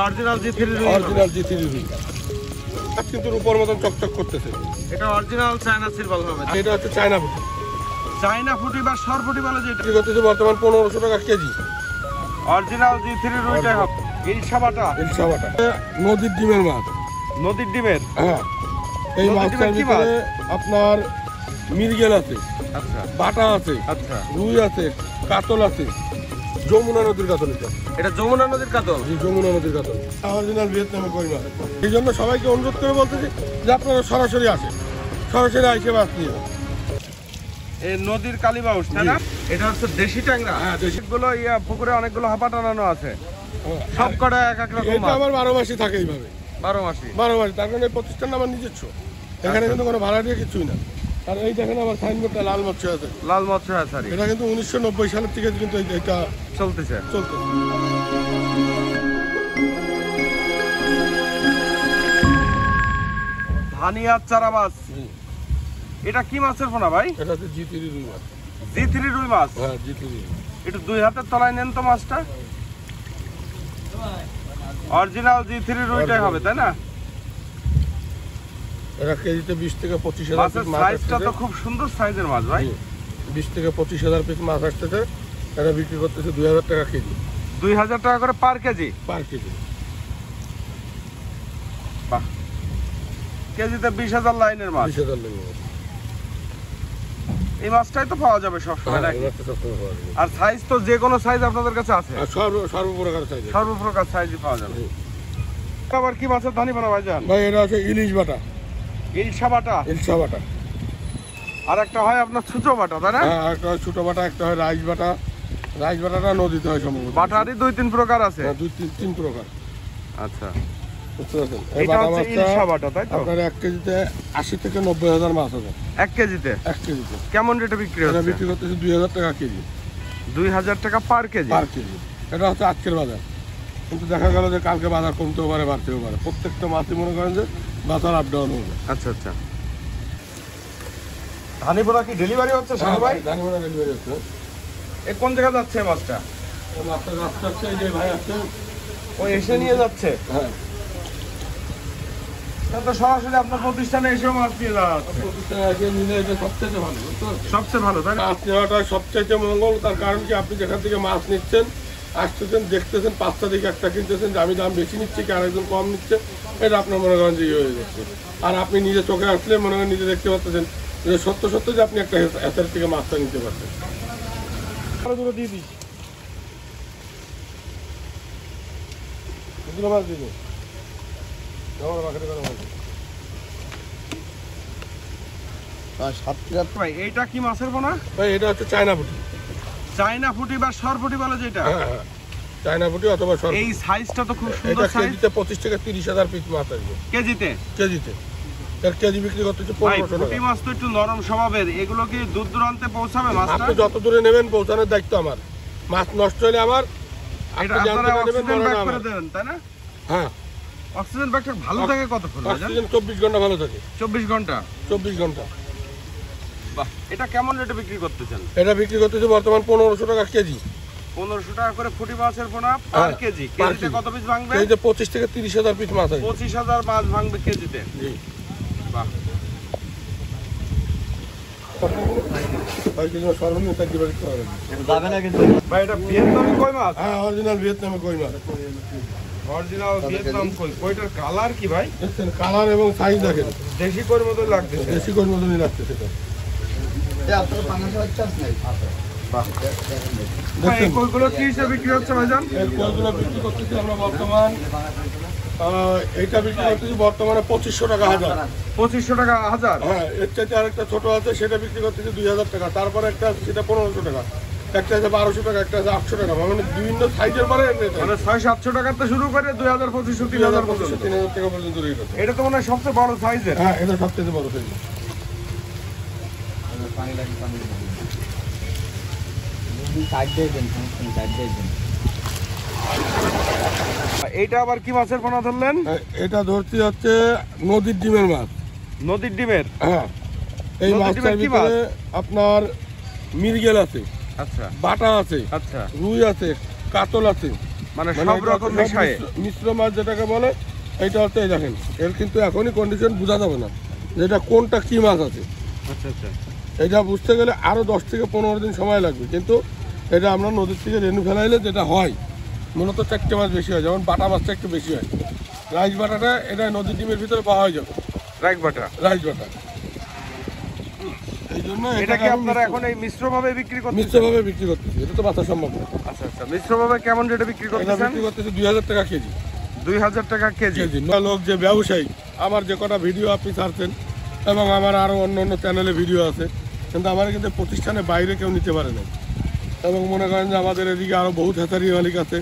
Original জি3 রুই, original জি3 রুই, কিন্তু রূপোর মতন চকচক করতেছে। এটা অরিজিনাল চায়না সিলভার হবে। এটা হচ্ছে চায়না ফুটি। চায়না ফুটি বা সরপুটি বলে যেটা, বিক্রি করতেছে বর্তমান 1500 টাকা কেজি। অরিজিনাল জি3 রুইটাই হবে। ইলশা বাটা, ইলশা বাটা নদীর ডিমের মাছ। নদীর ডিমের, হ্যাঁ, এই মাছটার ভিতরে আপনার মৃগেল আছে, আচ্ছা, বাটা আছে, আচ্ছা, রুই আছে, কাতল আছে। যমুনা নদীর কাতল এটা। এটা যমুনা নদীর কাতল। জি, যমুনা নদীর কাতল, অরিজিনাল ভিয়েতনামের কই মাছ। এই জন্য সবাইকে অনুরোধ করে বলতেছি যে আপনারা সরাসরি আসেন, সরাসরি আইসে মাছ নিয়ে। এই নদীর কালীবাউস, তাই না? এটা হচ্ছে দেশি ট্যাংরা। হ্যাঁ, দেশি। গুলো পুকুরে অনেকগুলো হাপা টানানো আছে, সব কটা এক এক রকম এটা মাছ। আমার 12 মাসই থাকে এইভাবে, 12 মাসি। 12 মাস। তার কারণে এই প্রতিষ্ঠানটা আমার নিজস্ব, এখানে কিন্তু কোনো ভাড়া দিয়ে কিছুই না। আর এই দেখেন আমার সাইনবোর্ডটা লাল মৎস্য আছে, লাল মৎস্য হ্যাচারি, এটা কিন্তু 1990 সালের থেকে কিন্তু এটা চলতেছে। ধানিয়ার চারা মাছ, এটা কি মাছের পোনা ভাই? এটা হচ্ছে জি3 রুই মাছ। জি3 রুই মাছ। হ্যাঁ, জি3 রুই। একটু 2 হাতের তলায় নেন তো মাছটা। অরিজিনাল জি3 রুইটাই হবে, তাই না? এটা কেজিতে 20 থেকে 25,000 মাছের সাইজটা তো খুব সুন্দর সাইজের মাছ ভাই। 20 থেকে 25,000 পিস মাছ আসতেছে। এটা বিক্রি করতেছে 2000 টাকা কেজি। 2000 টাকা করে পার কেজি? পার কেজি। বাহ, কেজিতে 20,000 লাইনের মাছ। 20,000 লেগে গেছে। এই মাছটাই তো পাওয়া যাবে সবসময় হ্যাঁ, নাকি? এই মাছটা সবসময় পাওয়া যাবে। আর সাইজ তো যে কোনো সাইজ আপনাদের কাছে আছে? আর সর্বপ্রকার সাইজ। সর্বপ্রকার সাইজই পাওয়া যাবে। আবার কি মাছের ধানি বানা ভাইজান? ভাই এটা আছে ইলিশ বাটা, ইলশা বাটা, ইলশা বাটা। আর একটা হয় আপনার ছুচো বাটা, তাই না? হ্যাঁ, একটা হয় ছোট বাটা, একটা হয় রাইস বাটা। রাইস বাটাটা নদীতে হয় সম্ভবত। বাটারই 2-3 প্রকার আছে। হ্যাঁ, 2-3 প্রকার। আচ্ছা, বুঝতে পারছেন? এই এটা বাটা হচ্ছে মাছটা ইলশা বাটা, তাই তো? আপনার 1 কেজিতে 80 থেকে 90,000 মাছ হবে। 1 কেজিতে? 1 কেজিতে কেমন রেটে বিক্রি এটা হচ্ছে? বিক্রি করতেছে 2000 টাকা কেজি। 2000 টাকা পার কেজি? পার কেজি। এটা হচ্ছে আজকের বাজার, কিন্তু দেখা গেল যে কালকে বাজার কমতেও পারে, বাড়তেও পারে। প্রত্যেকটা মাছই মনে করেন যে বাজার আপ ডাউন হবে। আচ্ছা আচ্ছা। ধানিপুরা কি ডেলিভারি হচ্ছে সাহেব ভাই? ধানিমোড়া ডেলিভারি হচ্ছে। এ কোন জায়গা যাচ্ছে এই মাছটা? এই মাছটা রাস্তা হচ্ছে, এই যে ভাই আসছে। ও এসে নিয়ে যাচ্ছে? হ্যাঁ, তাহলে তো সরাসরি আপনার প্রতিষ্ঠানে এসে মাছ নিয়ে যাওয়া হচ্ছে। প্রতিষ্ঠানে এসে নিলে এটা সবচেয়ে ভালো, বুঝতে পারছেন? সবচেয়ে ভালো, তাই না? মাছ নেওয়াটা সবচাইতে মঙ্গল। তার কারণ কি, আপনি যেখান থেকে মাছ নিচ্ছেন, আসতেছেন, দেখতেছেন, 5টা দিকে একটা কিনতেছেন যে আমি দাম বেশি নিচ্ছি, কি আরেকজন কম নিচ্ছে, এটা আপনার মনে করেন যে হয়ে যাচ্ছে। আর আপনি নিজে চোখে আসলে মনে করেন নিজে দেখতে পাচ্ছেন যে সত্য সত্য যে আপনি একটা এসের থেকে মাছটা নিতে পারছেন। দিয়ে দিই মাছ দিয়ে দিন। ভাই এইটা কি মাছের পোনা? ভাই এটা হচ্ছে চায়না ফুটি। চায়না ফুটি বা সরপুটি বলে যেটা? হ্যাঁ, হ্যাঁ, চায়না ফুটি অথবা সর। এই সাইজটা তো খুব এটা সুন্দর সাইজ। কেজিতে 25 থেকে 30,000 পিস মাছ আসবে। কেজিতে? কেজিতে। এর কেজি বিক্রি করতে হচ্ছে ভাই 1500 পুঁটি টাকা। মাছ তো একটু নরম স্বভাবের, এগুলো কি দূর দূরান্তে পৌঁছাবে মাছটা? আপনি যত দূরে নেবেন পৌঁছানোর দায়িত্ব আমার। মাছ নষ্ট হলে আমার, এটা আপনি আপনারা জানতে নেবেন অক্সিজেন মনে ব্যাগ না করে আমার। দেবেন, তাই না? হ্যাঁ, অক্সিজেন ব্যাগটা ভালো থাকে কতক্ষণ ভাইজান? অক্সিজেন 24 ঘন্টা ভালো থাকে। 24 ঘন্টা? 24 ঘন্টা। বাহ, এটা কেমন রেটে বিক্রি করতেছেন? এটা বিক্রি করতেছে বর্তমান 1500 টাকা কেজি। 1500 টাকা করে ফুটি মাছের পোনা পার হ্যাঁ, কেজি। পার কেজিতে কেজি। কত পিস ভাঙবে? কেজিতে 25 থেকে 30,000 পিস মাছ আসবে। 25,000 মাছ ভাঙবে কেজিতে। জি। বাহ, ভাই কিন্তু সর্বনিম্ন 4 দিবার দিতে হবে। যাবে না কিন্তু। ভাই এটা ভিয়েতনামি কই মাছ? হ্যাঁ, অরিজিনাল ভিয়েতনামের কই মাছ। অরিজিনাল ভিয়েতনাম কই। কইটার কালার কি ভাই? দেখছেন কালার এবং সাইজ দেখেন, দেশি কইর মতো লাগতেছে। দেশি কই মতনই লাগতেছে এটা। ভাই এই কইগুলো কি হিসেবে বিক্রি হচ্ছে ভাইজান? এই কইগুলো বিক্রি করতেছি আমরা বর্তমান, এইটা বিক্রি করতেছি বর্তমানে 2500 টাকা হাজার। 2500 টাকা হাজার? হ্যাঁ, এর চাইতে আরেকটা ছোট আছে, সেটা বিক্রি করতেছি 2000 টাকা। তারপরে একটা আছে সেটা 1500 টাকা, একটা আছে 1200 টাকা, একটা আছে 800 টাকা। মানে বিভিন্ন সাইজের পরে মানে 600-700 টাকা থেকে শুরু করে 2000-2500-3000 পর্যন্ত। 3000 টাকা পর্যন্ত রেট আছে। এটা তো মনে হয় সবচেয়ে বড় সাইজের। হ্যাঁ, এটা সবচেয়ে বড় সাইজ। এইটা আবার কি মাছের পোনা ধরলেন? এটা ধরতে হচ্ছে নদীর ডিমের মাছ। নদীর ডিমের? হ্যাঁ, এই নদীর মাছটার ডিমের কি মাছ? ভিতরে আপনার মৃগেল আছে, আচ্ছা বাটা আছে, আচ্ছা। রুই আছে, কাতল আছে, মানে মানে সব এটা রকম হচ্ছে সব মিশায়ে মিশ্র মাছ যেটাকে বলে, এইটা হচ্ছে এই দেখেন, এর কিন্তু এখনই কন্ডিশন বোঝা যাবে না যেটা কোনটা কি মাছ আছে। আচ্ছা আচ্ছা। এটা বুঝতে গেলে আরও 10 থেকে 15 দিন সময় লাগবে, কিন্তু এটা আমরা নদীর থেকে রেনু ফেলাইলে যেটা হয় মূলত 4টে মাছ বেশি হয়, যেমন বাটা মাছটা একটু বেশি হয়। রাইস বাটাটা এটা নদীর ডিমের ভিতরে পাওয়া যাবে, রাইস বাটা। রাইস বাটা। এই জন্য এটা কি আপনারা এখন এই মিশ্রভাবে বিক্রি করতেছেন? মিশ্রভাবে বিক্রি করতেছি, এটা তো বাঁচা সম্ভব না। আচ্ছা আচ্ছা, মিশ্রভাবে কেমন রেটে বিক্রি এটা করতেছেন? বিক্রি করতেছি 2000 টাকা কেজি। 2000 টাকা কেজি। কেজি লোক যে ব্যবসায়ী, আমার যে কটা ভিডিও আপনি ছাড়ছেন এবং আমার আরও অন্য অন্য চ্যানেলে ভিডিও আছে, কিন্তু আমার কিন্তু প্রতিষ্ঠানের বাইরে কেউ নিতে পারে না। এবং মনে করেন যে আমাদের এদিকে আরও বহুত হ্যাচারি মালিক আছে,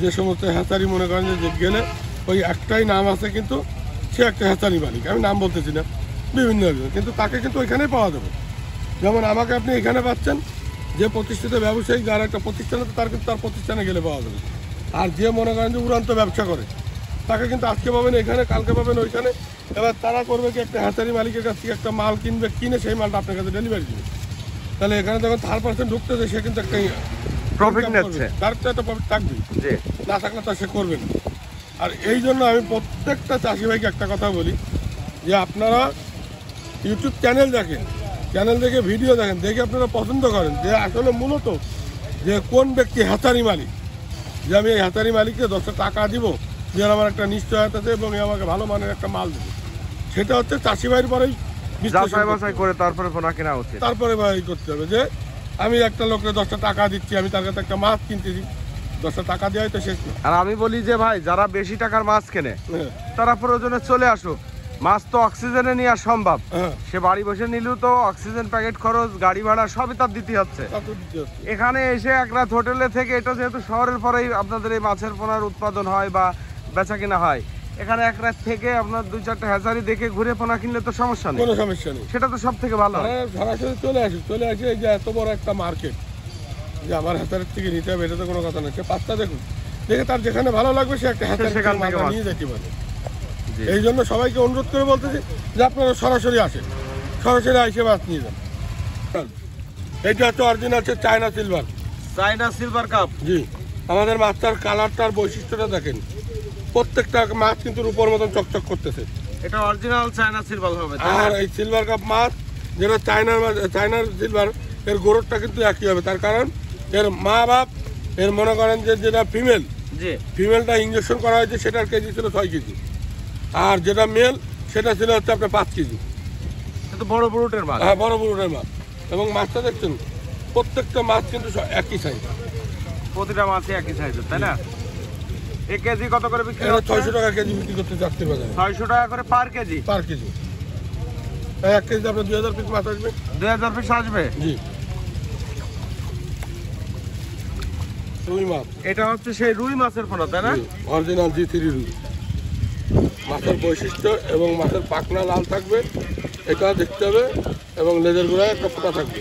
যে সমস্ত হ্যাচারি মনে করেন যে গেলে ওই একটাই নাম আছে, কিন্তু সে একটা হ্যাচারি মালিক, আমি নাম বলতেছি না, বিভিন্ন একজন, কিন্তু তাকে কিন্তু ওইখানেই পাওয়া যাবে। যেমন আমাকে আপনি এখানে পাচ্ছেন, যে প্রতিষ্ঠিত ব্যবসায়ী যার একটা প্রতিষ্ঠান আছে তার কিন্তু তার প্রতিষ্ঠানে গেলে পাওয়া যাবে। আর যে মনে করেন যে উড়ান্ত ব্যবসা করে তাকে কিন্তু আজকে পাবেন এখানে, কালকে পাবেন ওইখানে। এবার তারা করবে কি, একটা হ্যাচারি মালিকের কাছ থেকে একটা মাল কিনবে, কিনে সেই মালটা আপনার কাছে ডেলিভারি দিবে। তাহলে এখানে যখন 3% ঢুকতেছে, সে কিন্তু একটা প্রফিট নিচ্ছে, তার তো একটা প্রফিট থাকবেই, জি। না থাকলে তো সে করবে না। আর এই জন্য আমি প্রত্যেকটা চাষি ভাইকে একটা কথা বলি, যে আপনারা ইউটিউব চ্যানেল দেখেন, চ্যানেল দেখে ভিডিও দেখেন, দেখে আপনারা পছন্দ করেন যে আসলে মূলত যে কোন ব্যক্তি হ্যাচারি মালিক, যে আমি এই হ্যাচারি মালিককে 10 টাকা দিব, যে আমার একটা নিশ্চয়তা আছে এবং এ আমাকে ভালো মানের একটা মাল দেবে, সেটা হচ্ছে চাষি ভাইয়ের পরেই যাচাই বাছাই করে তারপরে পোনা কেনা উচিত। তারপরে ভাই করতে হবে যে আমি একটা লোককে 10 টাকা দিচ্ছি, আমি তার কাছে একটা মাছ কিনতেছি, 10 টাকা দেওয়াই তো শেষ না। আর আমি বলি যে ভাই, যারা বেশি টাকার মাছ কেনে হ্যাঁ, তারা প্রয়োজনে চলে আসুক, মাছ তো অক্সিজেনে নেওয়া সম্ভব। হ্যাঁ, সে বাড়ি বসে নিলেও তো অক্সিজেন প্যাকেট খরচ, গাড়ি ভাড়া সবই তার দিতে হচ্ছে। তা তো দিতে হচ্ছে। এখানে এসে এক রাত হোটেলে থেকে, এটা যেহেতু শহরের পরেই আপনাদের এই মাছের পোনার উৎপাদন হয় বা বেচা কেনা হয়, এখানে এক রাত থেকে আপনার 2-4টা হ্যাচারি দেখে ঘুরে পোনা কিনলে তো সমস্যা নেই, কোনো সমস্যা নেই। সেটা তো সব থেকে ভালো হয়। হ্যাঁ, সরাসরি চলে আসে এই যে এত বড় একটা মার্কেট, যে আমার হাতের থেকে নিতে হবে, এটা তো কোনো কথা না। সে পাঁচটা দেখুন, দেখে তার যেখানে ভালো লাগবে সে একটা হাতের সেখান থেকে মাথা মাছ নিয়ে যেতে পারে। জি। এই জন্য সবাইকে অনুরোধ করে বলতেছি যে আপনারা সরাসরি আসেন, সরাসরি এসে মাছ নিয়ে যান। এইটা হচ্ছে অরিজিনাল হচ্ছে China silver. China silver cup. জি, আমাদের মাছটার কালারটার বৈশিষ্ট্যটা দেখেন, প্রত্যেকটা মাছ কিন্তু রূপোর মতন চকচক করতেছে। এটা অরিজিনাল চায়না সিলভার হবে। আর এই সিলভার কাপ মাছ যেটা চায়নার সিলভার, এর গোড়টা কিন্তু একই হবে। তার কারণ এর মা বাপ, এর মনে করেন যে যেটা ফিমেল, জি, ফিমেলটা ইঞ্জেকশন করা হয়েছে, সেটার কেজি ছিল 6 কেজি, আর যেটা মেল সেটা ছিল হচ্ছে আপনার 5 কেজি। এটা বড় বড়টের মাছ। হ্যাঁ, বড় বড়ের মাছ। এবং মাছটা দেখছেন, প্রত্যেকটা মাছ কিন্তু একই সাইজ, প্রতিটা মাছই একই সাইজের, তাই না? এক কেজি কত করে বিক্রি এটা হচ্ছে? 600 টাকা কেজি বিক্রি করতে চাকরির বাজারে, 600 টাকা করে পার কেজি। পার কেজি। 1 কেজি আপনার 2000 পিস মাছ আসবে। 2000 পিস আসবে। জি, রুই মাছ। এটা হচ্ছে সেই রুই মাছের পোনা, তাই না? অরিজিনাল G3 রুই। মাছের বৈশিষ্ট্য এবং মাছের পাখনা লাল থাকবে, এটা দেখতে হবে, এবং লেজের গোড়ায় একটা ফোঁটা থাকবে।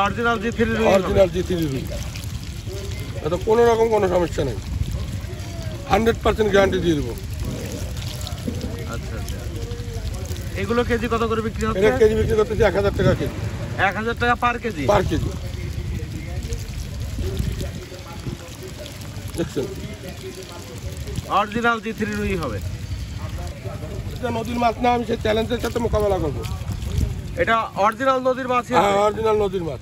অরিজিনাল G3 রুই। অরিজিনাল G3 রুই। এত কোনো রকম কোনো সমস্যা নেই, 100% গ্যারান্টি দিয়ে দেবো। আচ্ছা আচ্ছা। এগুলো কেজি কত করে বিক্রি হচ্ছে? এটা কেজি বিক্রি করতেছি 1000 টাকা কেজি, 1000 টাকা পার কেজি। পার কেজি। দেখছেন, অরিজিনাল G3 রুই হবে। এটা নদীর মাছ না, আমি সেই চ্যালেঞ্জের সাথে মোকাবেলা করবো। এটা অরিজিনাল নদীর মাছ। হ্যাঁ, অরিজিনাল নদীর মাছ।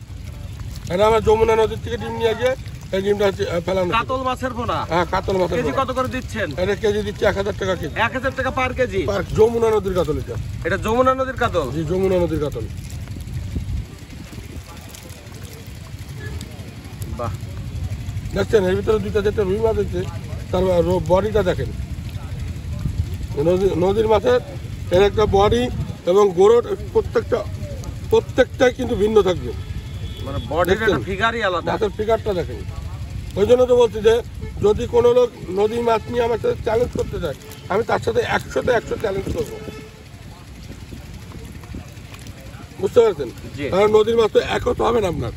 এটা আমার যমুনা নদীর থেকে ডিম নিয়ে গিয়ে এই ডিমটা ফেলানো। কাতল মাছের পোনা। হ্যাঁ, কাতল মাছের কেজি পোনা। কত করে দিচ্ছেন? এটা কেজি দিচ্ছি 1000 টাকা কেজি, 1000 টাকা পার কেজি। পার। যমুনা নদীর কাতল এটা। এটা যমুনা নদীর কাতল। জি, যমুনা নদীর কাতল। বাহ, দেখছেন, এর ভিতরে 2টা 4টা রুই মাছ আছে, তার বডিটা দেখেন। নদীর মাছের এর একটা বডি এবং গোড় প্রত্যেকটাই কিন্তু ভিন্ন থাকবে। মানে বডির একটা দেখছেন? ফিগারই আলাদা। মাছের ফিগারটা দেখেন। ওই জন্য তো বলছি যে যদি কোনো লোক নদীর মাছ নিয়ে আমার সাথে চ্যালেঞ্জ করতে চায়, আমি তার সাথে 100তে 100 চ্যালেঞ্জ করবো। বুঝতে পারছেন? জি। কারণ নদীর মাছ তো একও তো হবে না আপনার,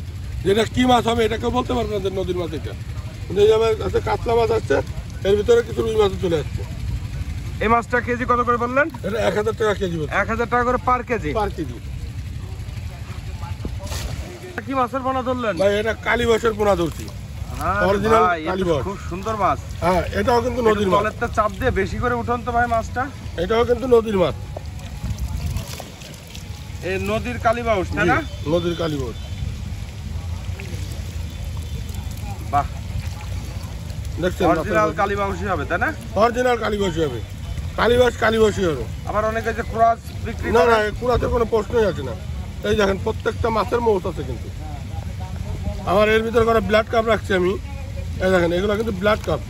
যেটা কি মাছ হবে এটা কেউ বলতে পারবে না যে নদীর মাছ এটা। কিন্তু এই যে আমার কাছে কাতলা মাছ আসছে, এর ভিতরে কিছু রুই মাছও চলে আসছে। এই মাছটা কেজি কত করে বললেন? এটা 1000 টাকা কেজি বলছে, 1000 টাকা করে পার কেজি। পার কেজি। কি মাছের পোনা ধরলেন? ভাই এটা কালীবাসের পোনা ধরছি। অরিজিনাল ভাই, এ তো কালীবাউস। খুব সুন্দর মাছ। হ্যাঁ, এটাও কিন্তু নদীর মাছ। তলেরটা চাপ দিয়ে বেশি করে উঠুন তো ভাই মাছটা। এটাও কিন্তু নদীর মাছ। এই নদীর কালীবাউস, তাই না? জি, নদীর কালীবাউস। বাহ, দেখছেন অরিজিনাল কালীবাউসই হবে, তাই না? অরিজিনাল কালীবাউসই হবে। কালীবাউসই হবে। আবার অনেকে যে ক্রস বিক্রি না করে। না, কুড়াতে কোনো প্রশ্নই আছে না। এই দেখেন প্রত্যেকটা মাছের মৌত আছে কিন্তু। আমার এর ভিতরে কোনো ব্লাড কাপ রাখছি আমি। এই দেখেন এগুলো কিন্তু ব্লাড কাপ।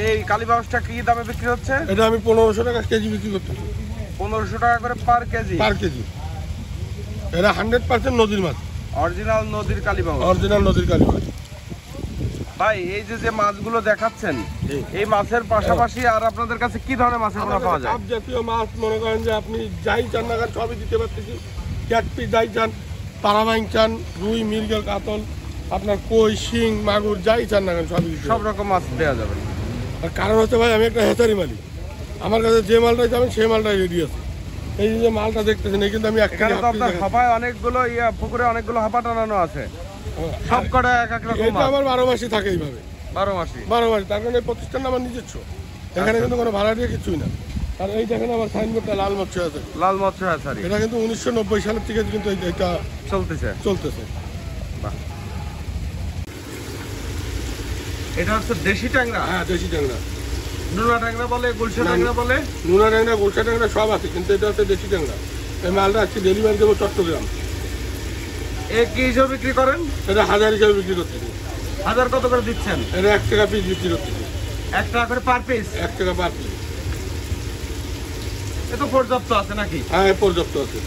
এই কালীবাউসটা কি দামে বিক্রি হচ্ছে? এটা আমি 1500 টাকা কেজি বিক্রি করতেছি। 1500 টাকা করে পার কেজি। পার কেজি। এটা 100% নদীর মাছ। অরিজিনাল নদীর কালীবাউস। অরিজিনাল নদীর কালীবাউস। ভাই, এই যে মাছগুলো দেখাচ্ছেন, জি। এই মাছের পাশাপাশি আর আপনাদের কাছে কি ধরনের মাছের পোনা পাওয়া যায়? সব জাতীয় মাছ মনে করেন যে আপনি যাই চান না কেন সবই দিতে পারতেছি। ক্যাটফিশ যাই চান, পারাবাইং চান, রুই, মৃগেল, কাতল, আপনার কই, শিং, মাগুর যাই চান না কেন সবই দিতে সব রকম মাছ দেওয়া যাবে। আর কারণ হচ্ছে ভাই আমি একটা হেচারি মালিক। আমার কাছে যে মালটাই যাবেন সেই মালটাই রেডি আছে। এই যে মালটা দেখতেছেন এই কিন্তু আমি এখানে তো আপনার হাপায় অনেকগুলো পুকুরে অনেকগুলো হাপা টানানো আছে, সব কটা এক এক রকম এটা মাছ। আমার 12 মাসই থাকে এইভাবে। 12 মাসি। 12 মাস। তার কারণে এই প্রতিষ্ঠানটা আমার নিজস্ব। এখানে কিন্তু কোনো ভাড়া দিয়ে কিছুই না। আর এই দেখেন আমার সাইনবোর্ডটা লাল মৎস্য আছে। লাল মৎস্য হ্যাচারি এটা কিন্তু 1990 সালের থেকে কিন্তু এটা চলতেছে। চলতেছে। এটা হচ্ছে দেশি ট্যাংরা, হ্যাঁ, দেশি ট্যাংরা। নোনা ট্যাংরা বলে, গুলশা ট্যাংরা বলে। নোনা ট্যাংরা, গোলসা ট্যাংরা সব আছে, কিন্তু এটা হচ্ছে দেশি ট্যাংরা। এই মালটা আজকে ডেলিভারি দেবো চট্টগ্রাম। এ কি হিসেবে বিক্রি করেন? এটা 1000 হিসাবে বিক্রি করতেছি। 1000 কত করে দিচ্ছেন? এটা 1 টাকা পিস বিক্রি করতেছি। 1 টাকা করে পার পিস। 1 টাকা পার পিস। এ তো পর্যাপ্ত আছে নাকি? হ্যাঁ, পর্যাপ্ত আছে।